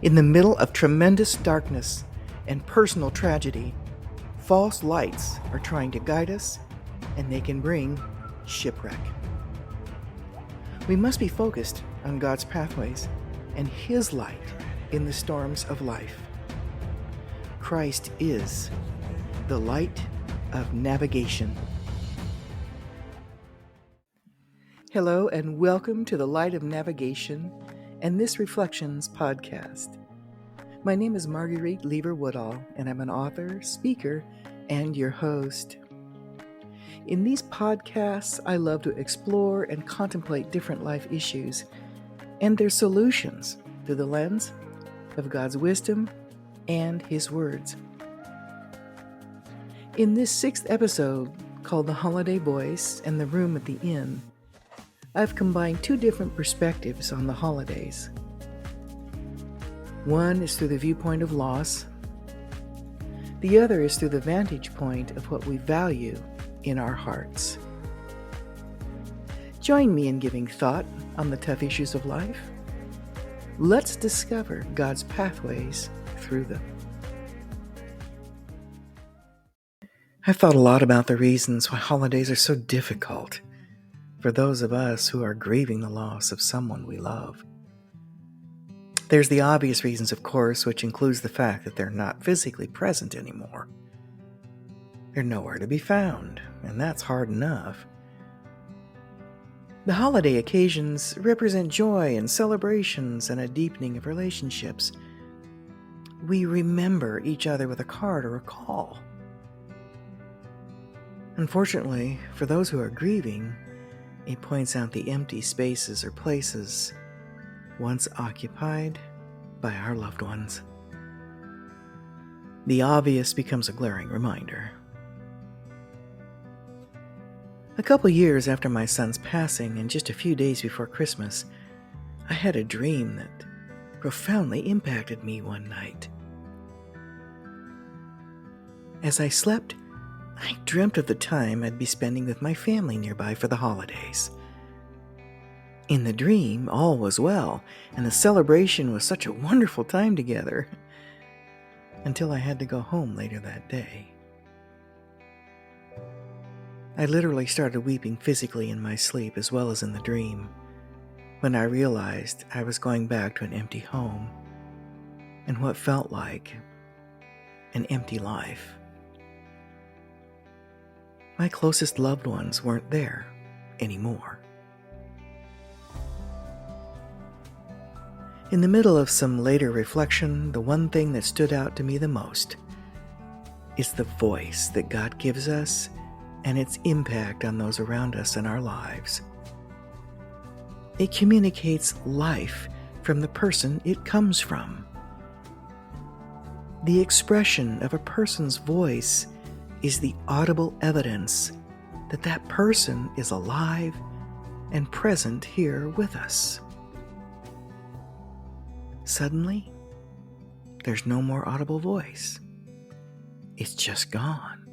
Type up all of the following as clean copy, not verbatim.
In the middle of tremendous darkness and personal tragedy, false lights are trying to guide us, and they can bring shipwreck. We must be focused on God's pathways and His light in the storms of life. Christ is the light of navigation. Hello and welcome to the Light of Navigation and this Reflections podcast. My name is Marguerite Lever-Woodall, and I'm an author, speaker, and your host. In these podcasts, I love to explore and contemplate different life issues and their solutions through the lens of God's wisdom and His words. In this 6th episode, called The Holiday Voice and the Room at the Inn, I've combined 2 different perspectives on the holidays. One is through the viewpoint of loss. The other is through the vantage point of what we value in our hearts. Join me in giving thought on the tough issues of life. Let's discover God's pathways through them. I've thought a lot about the reasons why holidays are so difficult for those of us who are grieving the loss of someone we love. There's the obvious reasons, of course, which includes the fact that they're not physically present anymore. They're nowhere to be found, and that's hard enough. The holiday occasions represent joy and celebrations and a deepening of relationships. We remember each other with a card or a call. Unfortunately, for those who are grieving, it points out the empty spaces or places once occupied by our loved ones. The obvious becomes a glaring reminder. A couple years after my son's passing, and just a few days before Christmas, I had a dream that profoundly impacted me one night. As I slept, I dreamt of the time I'd be spending with my family nearby for the holidays. In the dream, all was well, and the celebration was such a wonderful time together, until I had to go home later that day. I literally started weeping physically in my sleep as well as in the dream, when I realized I was going back to an empty home, and what felt like an empty life. My closest loved ones weren't there anymore. In the middle of some later reflection, the one thing that stood out to me the most is the voice that God gives us and its impact on those around us in our lives. It communicates life from the person it comes from. The expression of a person's voice is the audible evidence that that person is alive and present here with us. Suddenly, there's no more audible voice. It's just gone.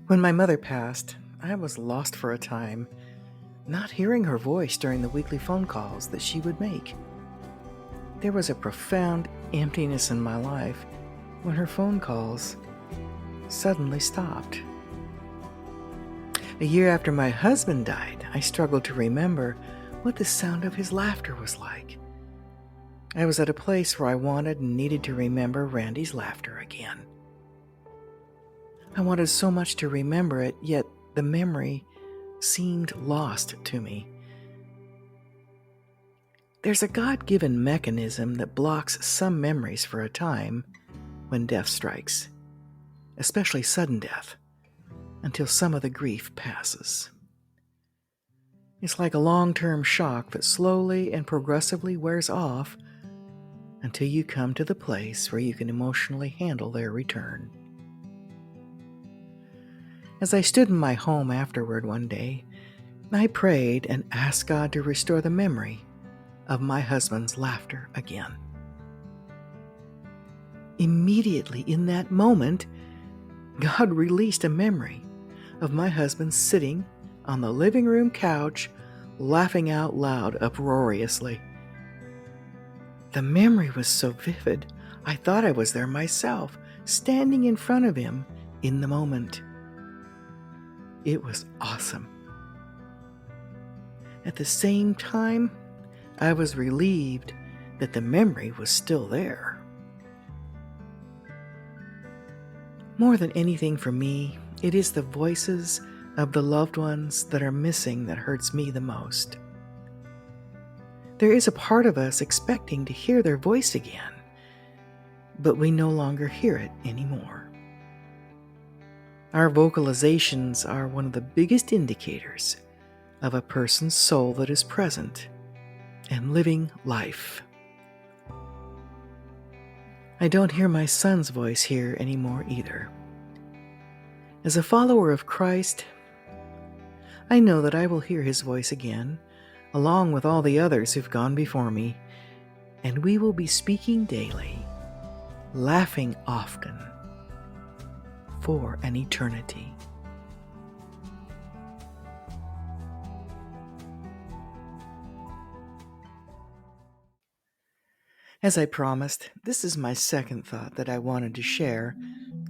When my mother passed, I was lost for a time, not hearing her voice during the weekly phone calls that she would make. There was a profound emptiness in my life when her phone calls suddenly stopped. A year after my husband died, I struggled to remember what the sound of his laughter was like. I was at a place where I wanted and needed to remember Randy's laughter again. I wanted so much to remember it, yet the memory seemed lost to me. There's a God-given mechanism that blocks some memories for a time when death strikes, especially sudden death, until some of the grief passes. It's like a long-term shock that slowly and progressively wears off until you come to the place where you can emotionally handle their return. As I stood in my home afterward one day, I prayed and asked God to restore the memory of my husband's laughter again. Immediately in that moment, God released a memory of my husband sitting on the living room couch laughing out loud uproariously. The memory was so vivid, I thought I was there myself, standing in front of him in the moment. It was awesome. At the same time, I was relieved that the memory was still there. More than anything for me, it is the voices of the loved ones that are missing that hurts me the most. There is a part of us expecting to hear their voice again, but we no longer hear it anymore. Our vocalizations are one of the biggest indicators of a person's soul that is present and living life. I don't hear my son's voice here anymore either. As a follower of Christ, I know that I will hear his voice again, along with all the others who've gone before me, and we will be speaking daily, laughing often, for an eternity. As I promised, this is my second thought that I wanted to share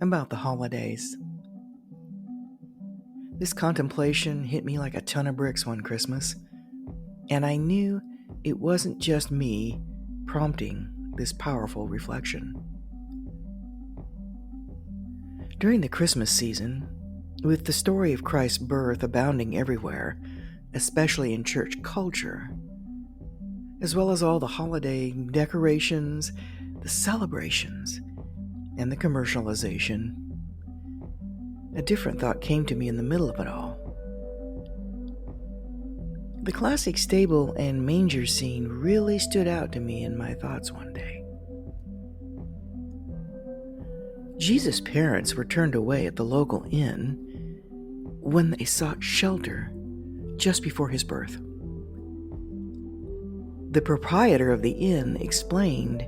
about the holidays. This contemplation hit me like a ton of bricks one Christmas, and I knew it wasn't just me prompting this powerful reflection. During the Christmas season, with the story of Christ's birth abounding everywhere, especially in church culture, as well as all the holiday decorations, the celebrations, and the commercialization, a different thought came to me in the middle of it all. The classic stable and manger scene really stood out to me in my thoughts one day. Jesus' parents were turned away at the local inn when they sought shelter just before his birth. The proprietor of the inn explained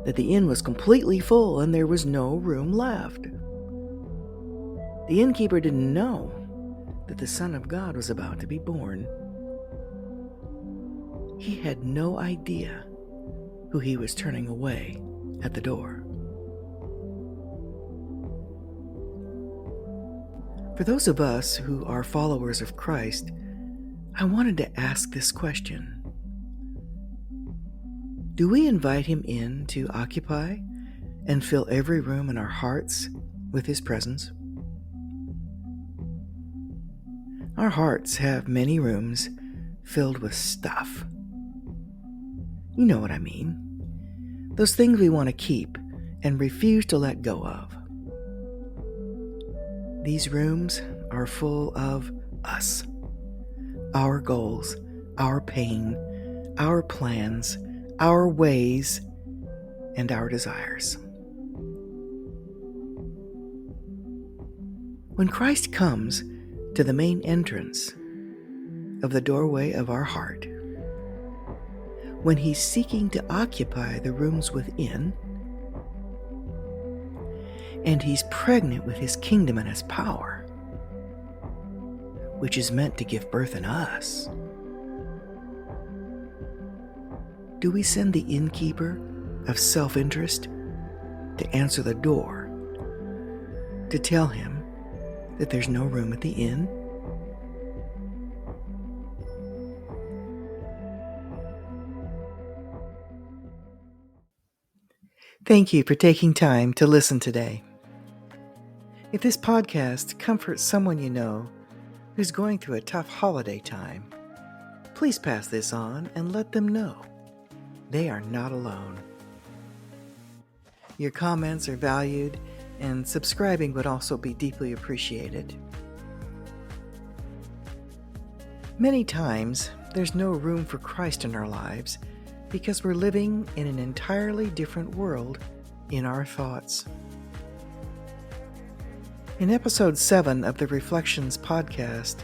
that the inn was completely full and there was no room left. The innkeeper didn't know that the Son of God was about to be born. He had no idea who he was turning away at the door. For those of us who are followers of Christ, I wanted to ask this question. Do we invite him in to occupy and fill every room in our hearts with his presence? Our hearts have many rooms filled with stuff. You know what I mean. Those things we want to keep and refuse to let go of. These rooms are full of us, our goals, our pain, our plans, our ways, and our desires. When Christ comes to the main entrance of the doorway of our heart, when he's seeking to occupy the rooms within, and he's pregnant with his kingdom and his power, which is meant to give birth in us, do we send the innkeeper of self-interest to answer the door, to tell him that there's no room at the inn? Thank you for taking time to listen today. If this podcast comforts someone you know who's going through a tough holiday time, please pass this on and let them know they are not alone. Your comments are valued, and subscribing would also be deeply appreciated. Many times, there's no room for Christ in our lives because we're living in an entirely different world in our thoughts. In episode 7 of the Reflections podcast,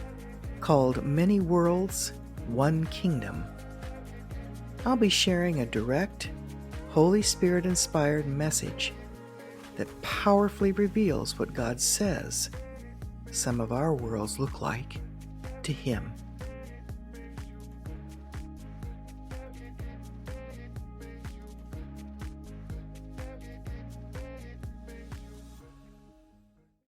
called Many Worlds, One Kingdom, I'll be sharing a direct, Holy Spirit-inspired message that powerfully reveals what God says some of our worlds look like to Him.